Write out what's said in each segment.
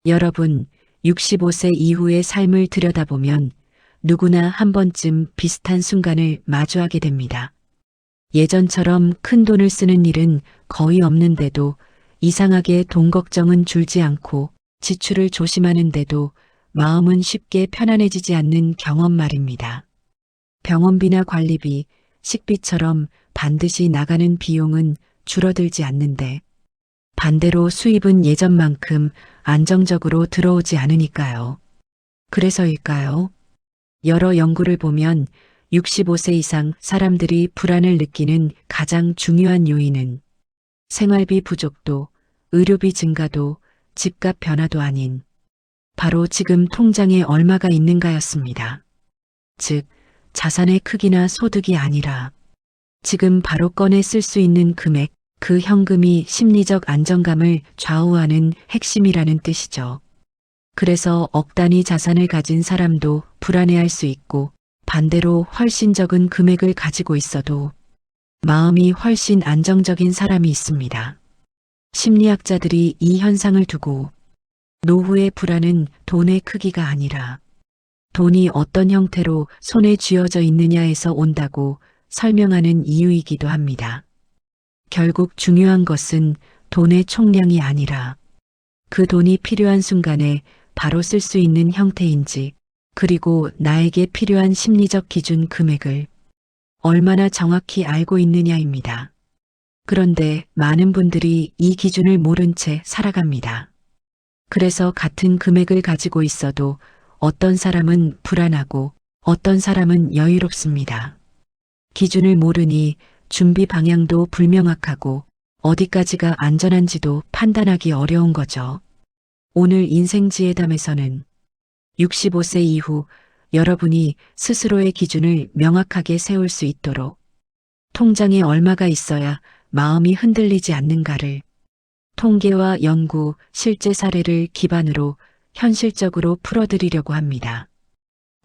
여러분, 65세 이후의 삶을 들여다보면 누구나 한 번쯤 비슷한 순간을 마주하게 됩니다. 예전처럼 큰 돈을 쓰는 일은 거의 없는데도 이상하게 돈 걱정은 줄지 않고 지출을 조심하는데도 마음은 쉽게 편안해지지 않는 경험 말입니다. 병원비나 관리비, 식비처럼 반드시 나가는 비용은 줄어들지 않는데 반대로 수입은 예전만큼 안정적으로 들어오지 않으니까요. 그래서일까요? 여러 연구를 보면 65세 이상 사람들이 불안을 느끼는 가장 중요한 요인은 생활비 부족도, 의료비 증가도, 집값 변화도 아닌 바로 지금 통장에 얼마가 있는가였습니다. 즉, 자산의 크기나 소득이 아니라 지금 바로 꺼내 쓸 수 있는 금액, 그 현금이 심리적 안정감을 좌우하는 핵심이라는 뜻이죠. 그래서 억 단위 자산을 가진 사람도 불안해할 수 있고 반대로 훨씬 적은 금액을 가지고 있어도 마음이 훨씬 안정적인 사람이 있습니다. 심리학자들이 이 현상을 두고 노후의 불안은 돈의 크기가 아니라 돈이 어떤 형태로 손에 쥐어져 있느냐에서 온다고 설명하는 이유이기도 합니다. 결국 중요한 것은 돈의 총량이 아니라 그 돈이 필요한 순간에 바로 쓸 수 있는 형태인지, 그리고 나에게 필요한 심리적 기준 금액을 얼마나 정확히 알고 있느냐입니다. 그런데 많은 분들이 이 기준을 모른 채 살아갑니다. 그래서 같은 금액을 가지고 있어도 어떤 사람은 불안하고 어떤 사람은 여유롭습니다. 기준을 모르니 준비 방향도 불명확하고 어디까지가 안전한지도 판단하기 어려운 거죠. 오늘 인생지혜담에서는 65세 이후 여러분이 스스로의 기준을 명확하게 세울 수 있도록 통장에 얼마가 있어야 마음이 흔들리지 않는가를 통계와 연구, 실제 사례를 기반으로 현실적으로 풀어드리려고 합니다.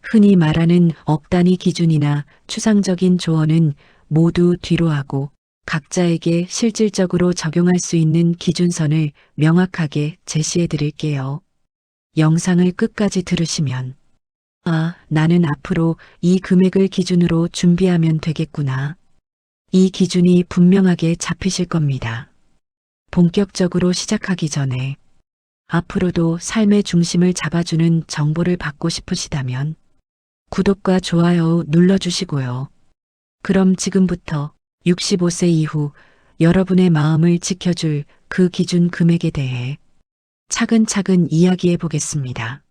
흔히 말하는 억 단위 기준이나 추상적인 조언은 모두 뒤로 하고 각자에게 실질적으로 적용할 수 있는 기준선을 명확하게 제시해 드릴게요. 영상을 끝까지 들으시면 나는 앞으로 이 금액을 기준으로 준비하면 되겠구나. 이 기준이 분명하게 잡히실 겁니다. 본격적으로 시작하기 전에 앞으로도 삶의 중심을 잡아주는 정보를 받고 싶으시다면 구독과 좋아요 눌러주시고요. 그럼 지금부터 65세 이후 여러분의 마음을 지켜줄 그 기준 금액에 대해 차근차근 이야기해 보겠습니다.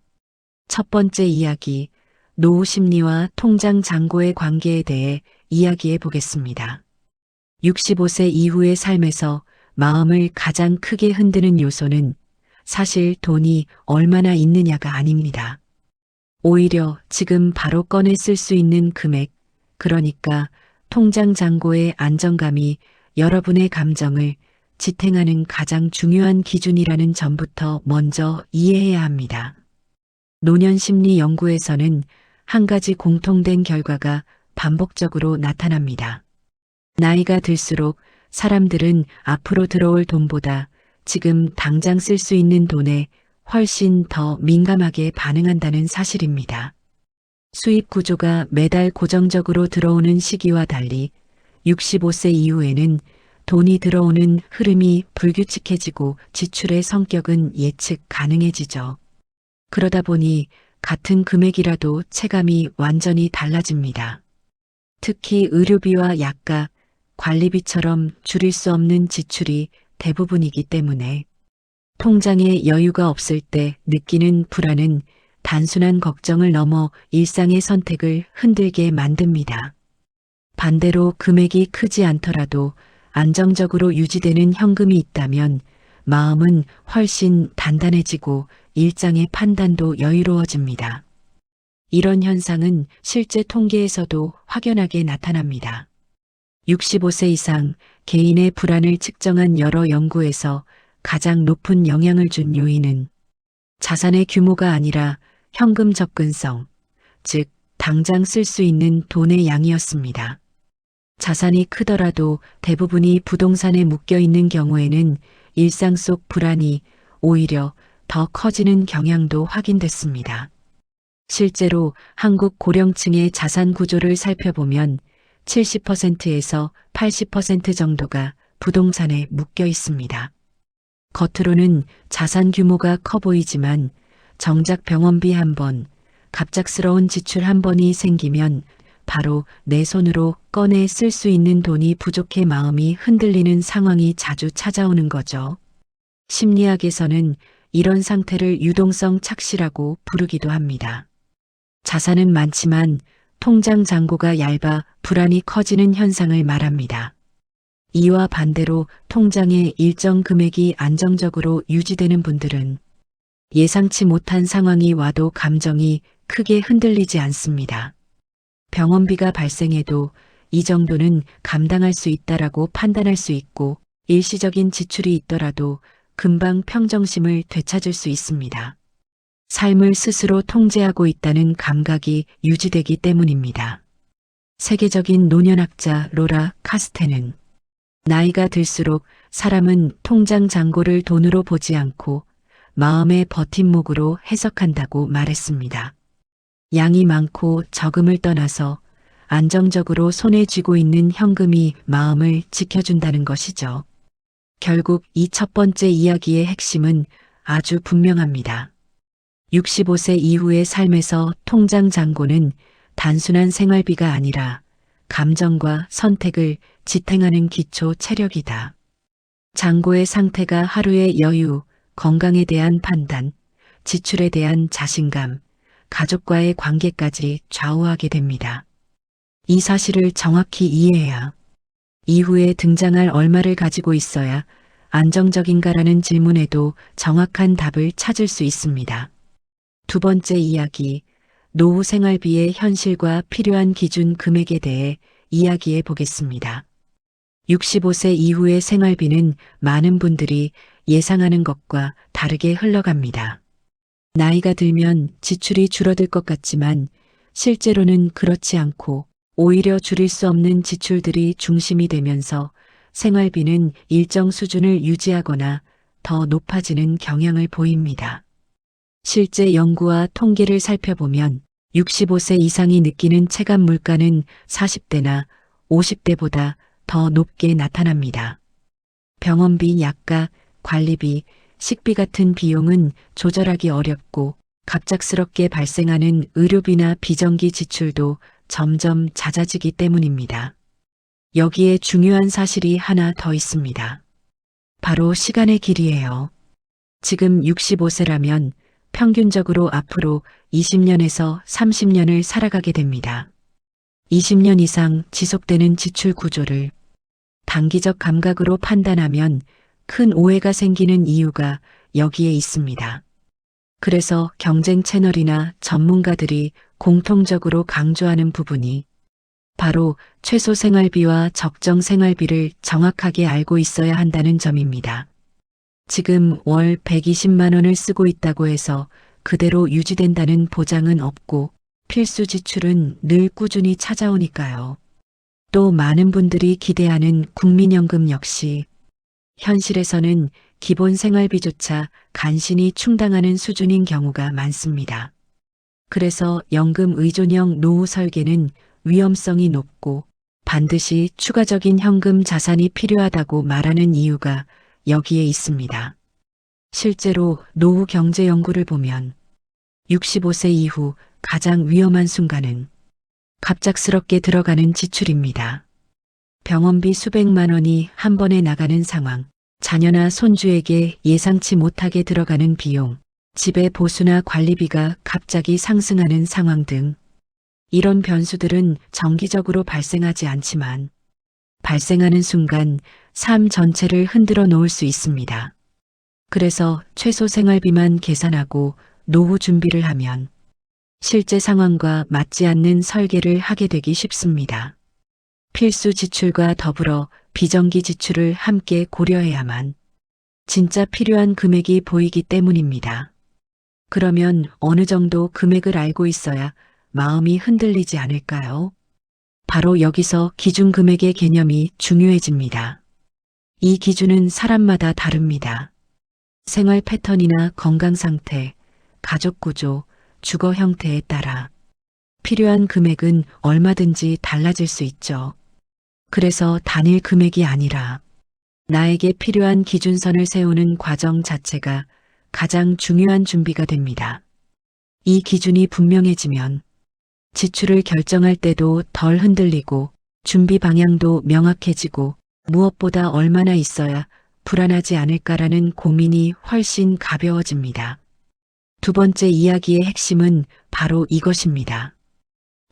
첫 번째 이야기, 노후 심리와 통장 잔고의 관계에 대해 이야기해 보겠습니다. 65세 이후의 삶에서 마음을 가장 크게 흔드는 요소는 사실 돈이 얼마나 있느냐가 아닙니다. 오히려 지금 바로 꺼내 쓸 수 있는 금액, 그러니까 통장 잔고의 안정감이 여러분의 감정을 지탱하는 가장 중요한 기준이라는 점부터 먼저 이해해야 합니다. 노년심리 연구에서는 한 가지 공통된 결과가 반복적으로 나타납니다. 나이가 들수록 사람들은 앞으로 들어올 돈보다 지금 당장 쓸 수 있는 돈에 훨씬 더 민감하게 반응한다는 사실입니다. 수입 구조가 매달 고정적으로 들어오는 시기와 달리 65세 이후에는 돈이 들어오는 흐름이 불규칙해지고 지출의 성격은 예측 가능해지죠. 그러다 보니 같은 금액이라도 체감이 완전히 달라집니다. 특히 의료비와 약가, 관리비처럼 줄일 수 없는 지출이 대부분이기 때문에 통장에 여유가 없을 때 느끼는 불안은 단순한 걱정을 넘어 일상의 선택을 흔들게 만듭니다. 반대로 금액이 크지 않더라도 안정적으로 유지되는 현금이 있다면 마음은 훨씬 단단해지고 일상의 판단도 여유로워집니다. 이런 현상은 실제 통계에서도 확연하게 나타납니다. 65세 이상 개인의 불안을 측정한 여러 연구에서 가장 높은 영향을 준 요인은 자산의 규모가 아니라 현금 접근성, 즉 당장 쓸 수 있는 돈의 양이었습니다. 자산이 크더라도 대부분이 부동산에 묶여 있는 경우에는 일상 속 불안이 오히려 더 커지는 경향도 확인됐습니다. 실제로 한국 고령층의 자산 구조를 살펴보면 70%에서 80% 정도가 부동산에 묶여 있습니다. 겉으로는 자산 규모가 커 보이지만 정작 병원비 한 번, 갑작스러운 지출 한 번이 생기면 바로 내 손으로 꺼내 쓸 수 있는 돈이 부족해 마음이 흔들리는 상황이 자주 찾아오는 거죠. 심리학에서는 이런 상태를 유동성 착시라고 부르기도 합니다. 자산은 많지만 통장 잔고가 얇아 불안이 커지는 현상을 말합니다. 이와 반대로 통장에 일정 금액이 안정적으로 유지되는 분들은 예상치 못한 상황이 와도 감정이 크게 흔들리지 않습니다. 병원비가 발생해도 이 정도는 감당할 수 있다라고 판단할 수 있고 일시적인 지출이 있더라도 금방 평정심을 되찾을 수 있습니다. 삶을 스스로 통제하고 있다는 감각이 유지되기 때문입니다. 세계적인 노년학자 로라 카스테는 나이가 들수록 사람은 통장 잔고를 돈으로 보지 않고 마음의 버팀목으로 해석한다고 말했습니다. 양이 많고 적음을 떠나서 안정적으로 손에 쥐고 있는 현금이 마음을 지켜준다는 것이죠. 결국 이 첫 번째 이야기의 핵심은 아주 분명합니다. 65세 이후의 삶에서 통장 잔고는 단순한 생활비가 아니라 감정과 선택을 지탱하는 기초 체력이다. 잔고의 상태가 하루의 여유, 건강에 대한 판단, 지출에 대한 자신감, 가족과의 관계까지 좌우하게 됩니다. 이 사실을 정확히 이해해야 이후에 등장할 얼마를 가지고 있어야 안정적인가라는 질문에도 정확한 답을 찾을 수 있습니다. 두 번째 이야기, 노후 생활비의 현실과 필요한 기준 금액에 대해 이야기해 보겠습니다. 65세 이후의 생활비는 많은 분들이 예상하는 것과 다르게 흘러갑니다. 나이가 들면 지출이 줄어들 것 같지만 실제로는 그렇지 않고 오히려 줄일 수 없는 지출들이 중심이 되면서 생활비는 일정 수준을 유지하거나 더 높아지는 경향을 보입니다. 실제 연구와 통계를 살펴보면 65세 이상이 느끼는 체감 물가는 40대나 50대보다 더 높게 나타납니다. 병원비, 약가, 관리비, 식비 같은 비용은 조절하기 어렵고 갑작스럽게 발생하는 의료비나 비정기 지출도 점점 잦아지기 때문입니다. 여기에 중요한 사실이 하나 더 있습니다. 바로 시간의 길이에요. 지금 65세라면 평균적으로 앞으로 20년에서 30년을 살아가게 됩니다. 20년 이상 지속되는 지출 구조를 단기적 감각으로 판단하면 큰 오해가 생기는 이유가 여기에 있습니다. 그래서 경쟁 채널이나 전문가들이 공통적으로 강조하는 부분이 바로 최소 생활비와 적정 생활비를 정확하게 알고 있어야 한다는 점입니다. 지금 월 120만 원을 쓰고 있다고 해서 그대로 유지된다는 보장은 없고 필수 지출은 늘 꾸준히 찾아오니까요. 또 많은 분들이 기대하는 국민연금 역시 현실에서는 기본 생활비조차 간신히 충당하는 수준인 경우가 많습니다. 그래서 연금 의존형 노후 설계는 위험성이 높고 반드시 추가적인 현금 자산이 필요하다고 말하는 이유가 여기에 있습니다. 실제로 노후 경제 연구를 보면 65세 이후 가장 위험한 순간은 갑작스럽게 들어가는 지출입니다. 병원비 수백만 원이 한 번에 나가는 상황, 자녀나 손주에게 예상치 못하게 들어가는 비용, 집의 보수나 관리비가 갑자기 상승하는 상황 등 이런 변수들은 정기적으로 발생하지 않지만 발생하는 순간 삶 전체를 흔들어 놓을 수 있습니다. 그래서 최소 생활비만 계산하고 노후 준비를 하면 실제 상황과 맞지 않는 설계를 하게 되기 쉽습니다. 필수 지출과 더불어 비정기 지출을 함께 고려해야만 진짜 필요한 금액이 보이기 때문입니다. 그러면 어느 정도 금액을 알고 있어야 마음이 흔들리지 않을까요? 바로 여기서 기준 금액의 개념이 중요해집니다. 이 기준은 사람마다 다릅니다. 생활 패턴이나 건강 상태, 가족 구조, 주거 형태에 따라 필요한 금액은 얼마든지 달라질 수 있죠. 그래서 단일 금액이 아니라 나에게 필요한 기준선을 세우는 과정 자체가 가장 중요한 준비가 됩니다. 이 기준이 분명해지면 지출을 결정할 때도 덜 흔들리고 준비 방향도 명확해지고 무엇보다 얼마나 있어야 불안하지 않을까라는 고민이 훨씬 가벼워집니다. 두 번째 이야기의 핵심은 바로 이것입니다.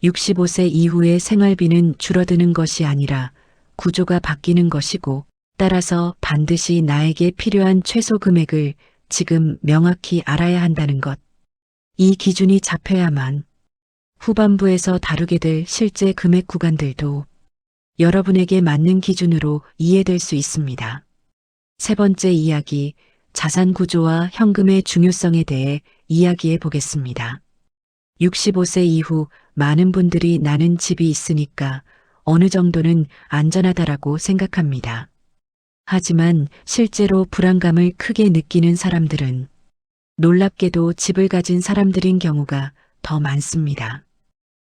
65세 이후의 생활비는 줄어드는 것이 아니라 구조가 바뀌는 것이고, 따라서 반드시 나에게 필요한 최소 금액을 지금 명확히 알아야 한다는 것. 이 기준이 잡혀야만 후반부에서 다루게 될 실제 금액 구간들도 여러분에게 맞는 기준으로 이해될 수 있습니다. 세 번째 이야기, 자산 구조와 현금의 중요성에 대해 이야기해 보겠습니다. 65세 이후 많은 분들이 나는 집이 있으니까 어느 정도는 안전하다라고 생각합니다. 하지만 실제로 불안감을 크게 느끼는 사람들은 놀랍게도 집을 가진 사람들인 경우가 더 많습니다.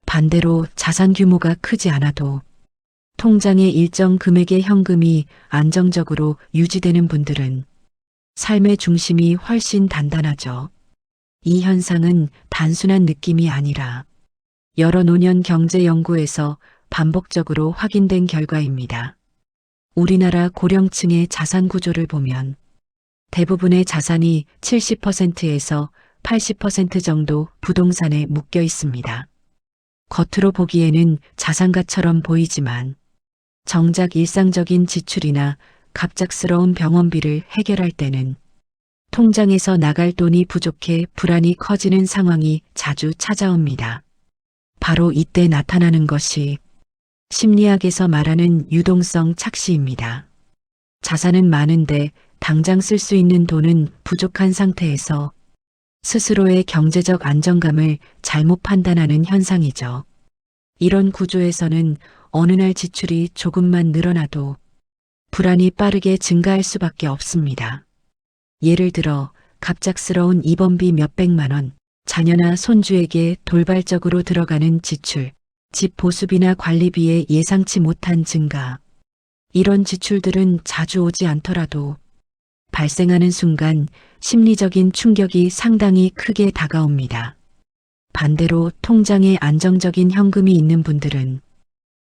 반대로 자산 규모가 크지 않아도 통장에 일정 금액의 현금이 안정적으로 유지되는 분들은 삶의 중심이 훨씬 단단하죠. 이 현상은 단순한 느낌이 아니라 여러 노년 경제 연구에서 반복적으로 확인된 결과입니다. 우리나라 고령층의 자산 구조를 보면 대부분의 자산이 70%에서 80% 정도 부동산에 묶여 있습니다. 겉으로 보기에는 자산가처럼 보이지만 정작 일상적인 지출이나 갑작스러운 병원비를 해결할 때는 통장에서 나갈 돈이 부족해 불안이 커지는 상황이 자주 찾아옵니다. 바로 이때 나타나는 것이 심리학에서 말하는 유동성 착시입니다. 자산은 많은데 당장 쓸 수 있는 돈은 부족한 상태에서 스스로의 경제적 안정감을 잘못 판단하는 현상이죠. 이런 구조에서는 어느 날 지출이 조금만 늘어나도 불안이 빠르게 증가할 수밖에 없습니다. 예를 들어 갑작스러운 입원비 몇백만 원, 자녀나 손주에게 돌발적으로 들어가는 지출, 집 보수비나 관리비의 예상치 못한 증가. 이런 지출들은 자주 오지 않더라도 발생하는 순간 심리적인 충격이 상당히 크게 다가옵니다. 반대로 통장에 안정적인 현금이 있는 분들은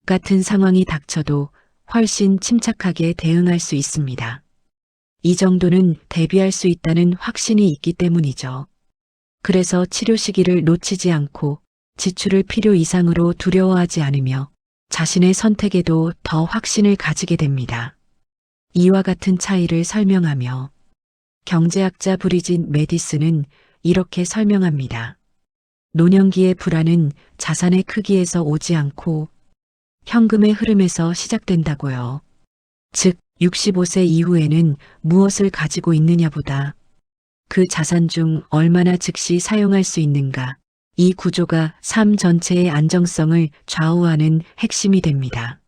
같은 상황이 닥쳐도 훨씬 침착하게 대응할 수 있습니다. 이 정도는 대비할 수 있다는 확신이 있기 때문이죠. 그래서 치료 시기를 놓치지 않고 지출을 필요 이상으로 두려워하지 않으며 자신의 선택에도 더 확신을 가지게 됩니다. 이와 같은 차이를 설명하며 경제학자 브리짓 메디슨은 이렇게 설명합니다. 노년기의 불안은 자산의 크기에서 오지 않고 현금의 흐름에서 시작된다고요. 즉, 65세 이후에는 무엇을 가지고 있느냐보다 그 자산 중 얼마나 즉시 사용할 수 있는가, 이 구조가 삶 전체의 안정성을 좌우하는 핵심이 됩니다.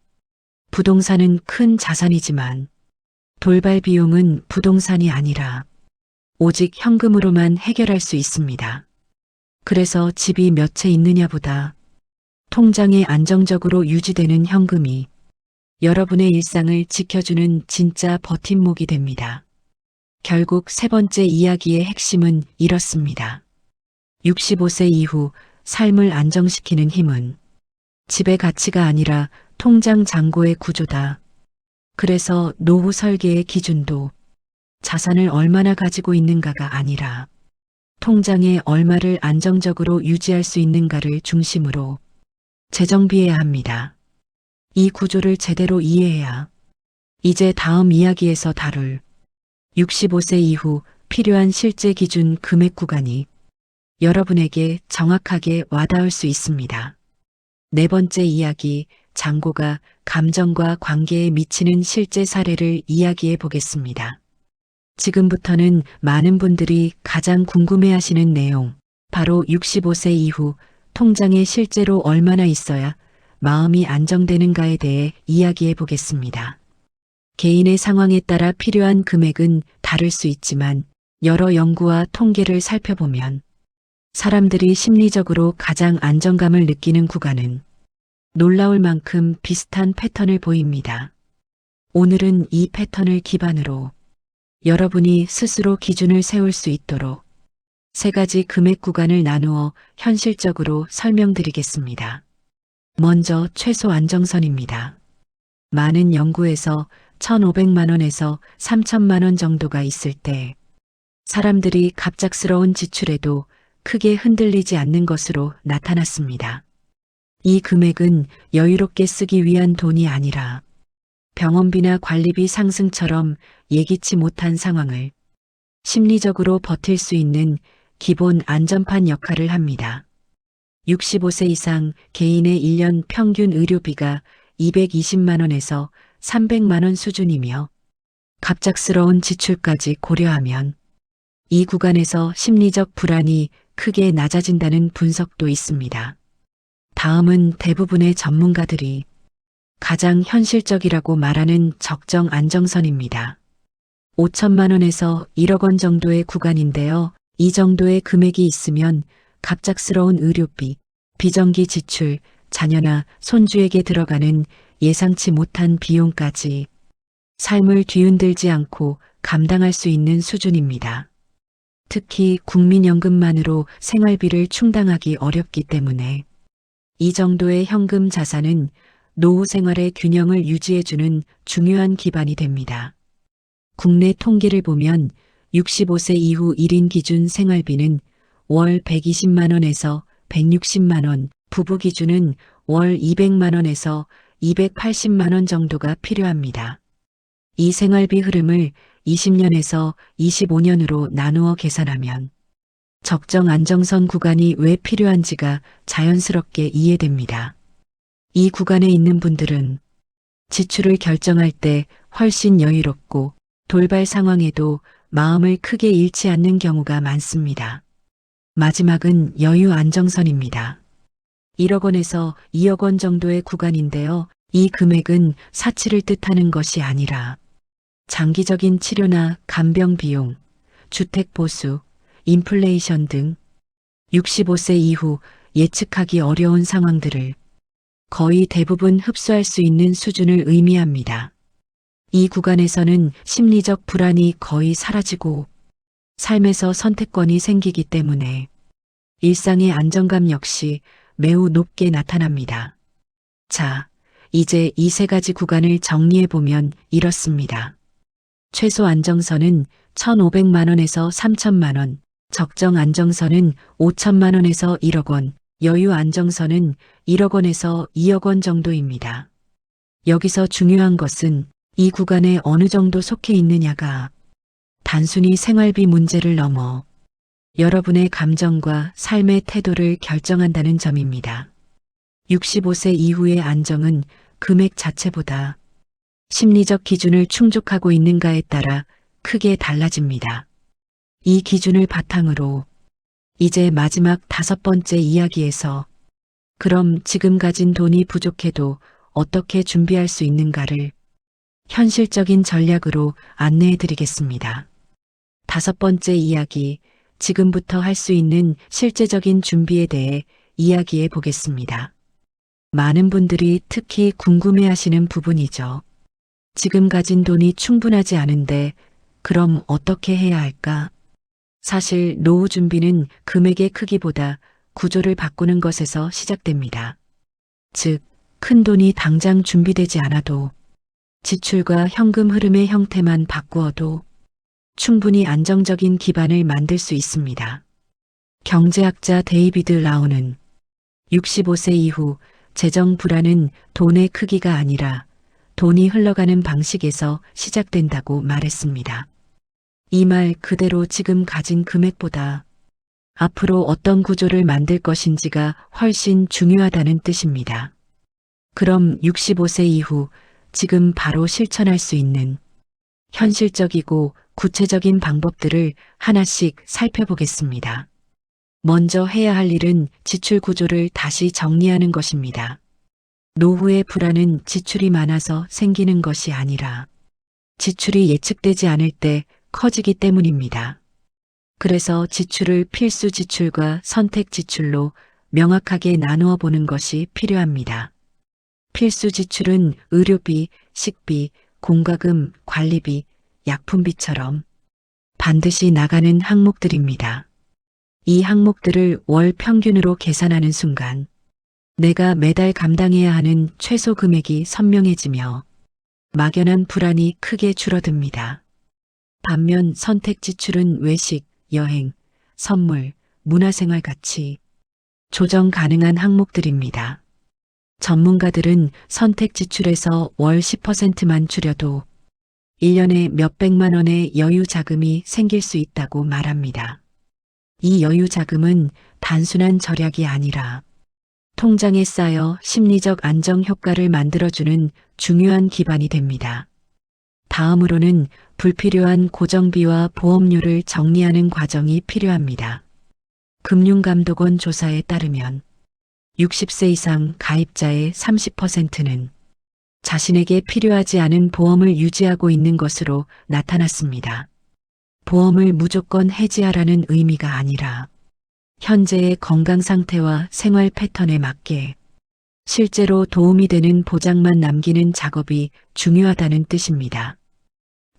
부동산은 큰 자산이지만 돌발 비용은 부동산이 아니라 오직 현금으로만 해결할 수 있습니다. 그래서 집이 몇 채 있느냐보다 통장에 안정적으로 유지되는 현금이 여러분의 일상을 지켜주는 진짜 버팀목이 됩니다. 결국 세 번째 이야기의 핵심은 이렇습니다. 65세 이후 삶을 안정시키는 힘은 집의 가치가 아니라 통장 잔고의 구조다. 그래서 노후 설계의 기준도 자산을 얼마나 가지고 있는가가 아니라 통장에 얼마를 안정적으로 유지할 수 있는가를 중심으로 재정비해야 합니다. 이 구조를 제대로 이해해야 이제 다음 이야기에서 다룰 65세 이후 필요한 실제 기준 금액 구간이 여러분에게 정확하게 와닿을 수 있습니다. 네 번째 이야기, 잔고가 감정과 관계에 미치는 실제 사례를 이야기해 보겠습니다. 지금부터는 많은 분들이 가장 궁금해하시는 내용, 바로 65세 이후 통장에 실제로 얼마나 있어야 마음이 안정되는가에 대해 이야기해 보겠습니다. 개인의 상황에 따라 필요한 금액은 다를 수 있지만 여러 연구와 통계를 살펴보면 사람들이 심리적으로 가장 안정감을 느끼는 구간은 놀라울 만큼 비슷한 패턴을 보입니다. 오늘은 이 패턴을 기반으로 여러분이 스스로 기준을 세울 수 있도록 세 가지 금액 구간을 나누어 현실적으로 설명드리겠습니다. 먼저 최소 안정선입니다. 많은 연구에서 1,500만 원에서 3,000만 원 정도가 있을 때 사람들이 갑작스러운 지출에도 크게 흔들리지 않는 것으로 나타났습니다. 이 금액은 여유롭게 쓰기 위한 돈이 아니라 병원비나 관리비 상승처럼 예기치 못한 상황을 심리적으로 버틸 수 있는 기본 안전판 역할을 합니다. 65세 이상 개인의 1년 평균 의료비가 220만 원에서 300만 원 수준이며 갑작스러운 지출까지 고려하면 이 구간에서 심리적 불안이 크게 낮아진다는 분석도 있습니다. 다음은 대부분의 전문가들이 가장 현실적이라고 말하는 적정 안정선입니다. 5천만 원에서 1억 원 정도의 구간인데요. 이 정도의 금액이 있으면 갑작스러운 의료비, 비정기 지출, 자녀나 손주에게 들어가는 예상치 못한 비용까지 삶을 뒤흔들지 않고 감당할 수 있는 수준입니다. 특히 국민연금만으로 생활비를 충당하기 어렵기 때문에 이 정도의 현금 자산은 노후 생활의 균형을 유지해주는 중요한 기반이 됩니다. 국내 통계를 보면 65세 이후 1인 기준 생활비는 월 120만 원에서 160만 원, 부부 기준은 월 200만 원에서 280만 원 정도가 필요합니다. 이 생활비 흐름을 20년에서 25년으로 나누어 계산하면 적정 안정선 구간이 왜 필요한지가 자연스럽게 이해됩니다. 이 구간에 있는 분들은 지출을 결정할 때 훨씬 여유롭고 돌발 상황에도 마음을 크게 잃지 않는 경우가 많습니다. 마지막은 여유 안정선입니다. 1억 원에서 2억 원 정도의 구간인데요. 이 금액은 사치를 뜻하는 것이 아니라 장기적인 치료나 간병 비용, 주택 보수, 인플레이션 등 65세 이후 예측하기 어려운 상황들을 거의 대부분 흡수할 수 있는 수준을 의미합니다. 이 구간에서는 심리적 불안이 거의 사라지고 삶에서 선택권이 생기기 때문에 일상의 안정감 역시 매우 높게 나타납니다. 자, 이제 이 세 가지 구간을 정리해보면 이렇습니다. 최소 안정선은 1,500만 원에서 3,000만 원, 적정 안정선은 5천만 원에서 1억 원, 여유 안정선은 1억 원에서 2억 원 정도입니다. 여기서 중요한 것은 이 구간에 어느 정도 속해 있느냐가 단순히 생활비 문제를 넘어 여러분의 감정과 삶의 태도를 결정한다는 점입니다. 65세 이후의 안정은 금액 자체보다 심리적 기준을 충족하고 있는가에 따라 크게 달라집니다. 이 기준을 바탕으로 이제 마지막 5번째 이야기에서 그럼 지금 가진 돈이 부족해도 어떻게 준비할 수 있는가를 현실적인 전략으로 안내해 드리겠습니다. 5번째 이야기, 지금부터 할 수 있는 실제적인 준비에 대해 이야기해 보겠습니다. 많은 분들이 특히 궁금해하시는 부분이죠. 지금 가진 돈이 충분하지 않은데 그럼 어떻게 해야 할까? 사실 노후 준비는 금액의 크기보다 구조를 바꾸는 것에서 시작됩니다. 즉, 큰 돈이 당장 준비되지 않아도 지출과 현금 흐름의 형태만 바꾸어도 충분히 안정적인 기반을 만들 수 있습니다. 경제학자 데이비드 라우는 65세 이후 재정 불안은 돈의 크기가 아니라 돈이 흘러가는 방식에서 시작된다고 말했습니다. 이 말 그대로 지금 가진 금액보다 앞으로 어떤 구조를 만들 것인지가 훨씬 중요하다는 뜻입니다. 그럼 65세 이후 지금 바로 실천할 수 있는 현실적이고 구체적인 방법들을 하나씩 살펴보겠습니다. 먼저 해야 할 일은 지출 구조를 다시 정리하는 것입니다. 노후의 불안은 지출이 많아서 생기는 것이 아니라 지출이 예측되지 않을 때 커지기 때문입니다. 그래서 지출을 필수 지출과 선택 지출로 명확하게 나누어 보는 것이 필요합니다. 필수 지출은 의료비, 식비, 공과금, 관리비, 약품비처럼 반드시 나가는 항목들입니다. 이 항목들을 월 평균으로 계산하는 순간 내가 매달 감당해야 하는 최소 금액이 선명해지며 막연한 불안이 크게 줄어듭니다. 반면 선택 지출은 외식, 여행, 선물, 문화생활 같이 조정 가능한 항목들입니다. 전문가들은 선택 지출에서 월 10%만 줄여도 1년에 몇백만 원의 여유 자금이 생길 수 있다고 말합니다. 이 여유 자금은 단순한 절약이 아니라 통장에 쌓여 심리적 안정 효과를 만들어주는 중요한 기반이 됩니다. 다음으로는 불필요한 고정비와 보험료를 정리하는 과정이 필요합니다. 금융감독원 조사에 따르면 60세 이상 가입자의 30%는 자신에게 필요하지 않은 보험을 유지하고 있는 것으로 나타났습니다. 보험을 무조건 해지하라는 의미가 아니라 현재의 건강 상태와 생활 패턴에 맞게 실제로 도움이 되는 보장만 남기는 작업이 중요하다는 뜻입니다.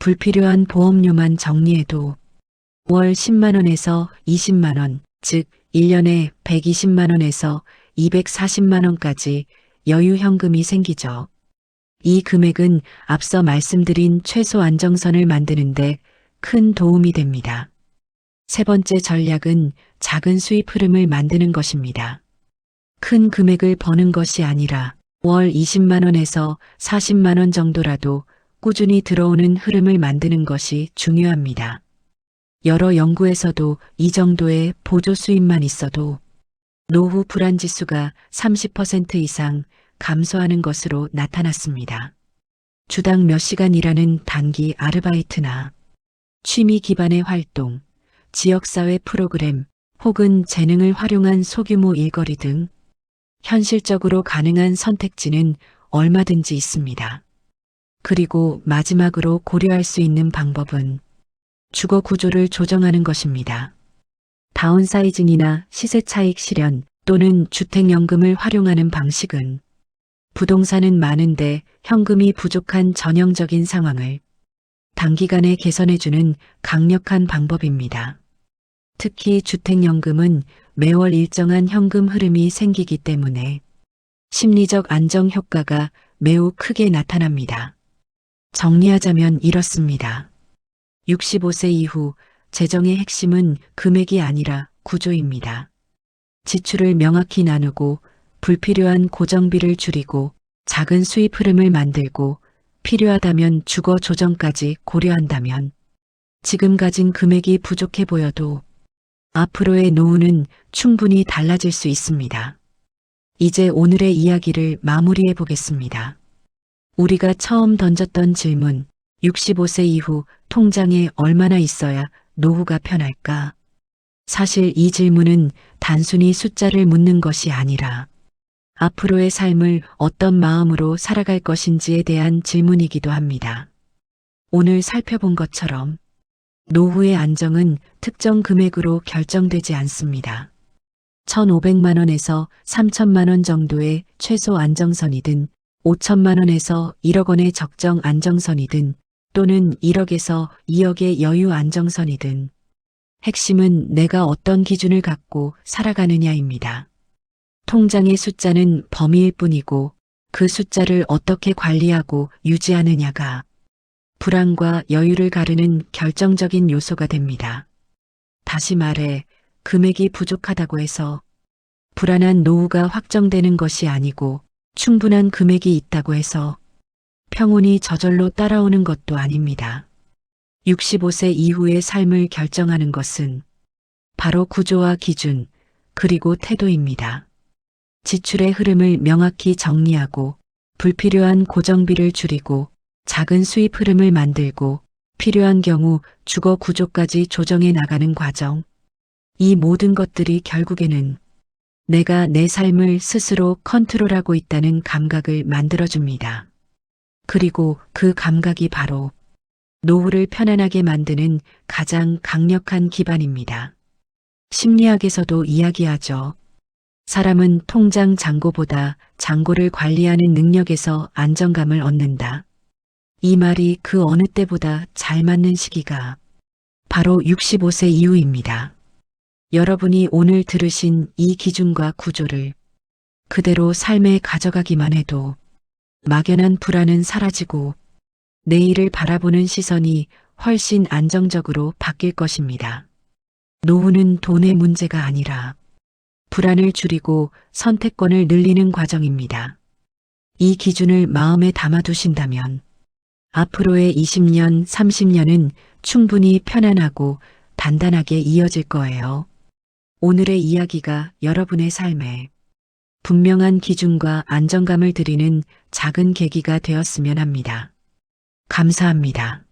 불필요한 보험료만 정리해도 월 10만 원에서 20만 원, 즉 1년에 120만 원에서 240만 원까지 여유 현금이 생기죠. 이 금액은 앞서 말씀드린 최소 안정선을 만드는데 큰 도움이 됩니다. 세 번째 전략은 작은 수입 흐름을 만드는 것입니다. 큰 금액을 버는 것이 아니라 월 20만 원에서 40만 원 정도라도 꾸준히 들어오는 흐름을 만드는 것이 중요합니다. 여러 연구에서도 이 정도의 보조 수입만 있어도 노후 불안 지수가 30% 이상 감소하는 것으로 나타났습니다. 주당 몇 시간 일하는 단기 아르바이트나 취미 기반의 활동, 지역사회 프로그램 혹은 재능을 활용한 소규모 일거리 등 현실적으로 가능한 선택지는 얼마든지 있습니다. 그리고 마지막으로 고려할 수 있는 방법은 주거 구조를 조정하는 것입니다. 다운사이징이나 시세 차익 실현 또는 주택연금을 활용하는 방식은 부동산은 많은데 현금이 부족한 전형적인 상황을 단기간에 개선해주는 강력한 방법입니다. 특히 주택연금은 매월 일정한 현금 흐름이 생기기 때문에 심리적 안정 효과가 매우 크게 나타납니다. 정리하자면 이렇습니다. 65세 이후 재정의 핵심은 금액이 아니라 구조입니다. 지출을 명확히 나누고 불필요한 고정비를 줄이고 작은 수입 흐름을 만들고 필요하다면 주거 조정까지 고려한다면 지금 가진 금액이 부족해 보여도 앞으로의 노후는 충분히 달라질 수 있습니다. 이제 오늘의 이야기를 마무리해 보겠습니다. 우리가 처음 던졌던 질문, 65세 이후 통장에 얼마나 있어야 노후가 편할까? 사실 이 질문은 단순히 숫자를 묻는 것이 아니라 앞으로의 삶을 어떤 마음으로 살아갈 것인지에 대한 질문이기도 합니다. 오늘 살펴본 것처럼 노후의 안정은 특정 금액으로 결정되지 않습니다. 1,500만 원에서 3,000만 원 정도의 최소 안정선이든 5천만 원에서 1억 원의 적정 안정선이든 또는 1억에서 2억의 여유 안정선이든 핵심은 내가 어떤 기준을 갖고 살아가느냐입니다. 통장의 숫자는 범위일 뿐이고 그 숫자를 어떻게 관리하고 유지하느냐가 불안과 여유를 가르는 결정적인 요소가 됩니다. 다시 말해 금액이 부족하다고 해서 불안한 노후가 확정되는 것이 아니고 충분한 금액이 있다고 해서 평온이 저절로 따라오는 것도 아닙니다. 65세 이후의 삶을 결정하는 것은 바로 구조와 기준, 그리고 태도입니다. 지출의 흐름을 명확히 정리하고 불필요한 고정비를 줄이고 작은 수입 흐름을 만들고 필요한 경우 주거 구조까지 조정해 나가는 과정. 이 모든 것들이 결국에는 내가 내 삶을 스스로 컨트롤하고 있다는 감각을 만들어줍니다. 그리고 그 감각이 바로 노후를 편안하게 만드는 가장 강력한 기반입니다. 심리학에서도 이야기하죠. 사람은 통장 잔고보다 잔고를 관리하는 능력에서 안정감을 얻는다. 이 말이 그 어느 때보다 잘 맞는 시기가 바로 65세 이후입니다. 여러분이 오늘 들으신 이 기준과 구조를 그대로 삶에 가져가기만 해도 막연한 불안은 사라지고 내일을 바라보는 시선이 훨씬 안정적으로 바뀔 것입니다. 노후는 돈의 문제가 아니라 불안을 줄이고 선택권을 늘리는 과정입니다. 이 기준을 마음에 담아두신다면 앞으로의 20년, 30년은 충분히 편안하고 단단하게 이어질 거예요. 오늘의 이야기가 여러분의 삶에 분명한 기준과 안정감을 드리는 작은 계기가 되었으면 합니다. 감사합니다.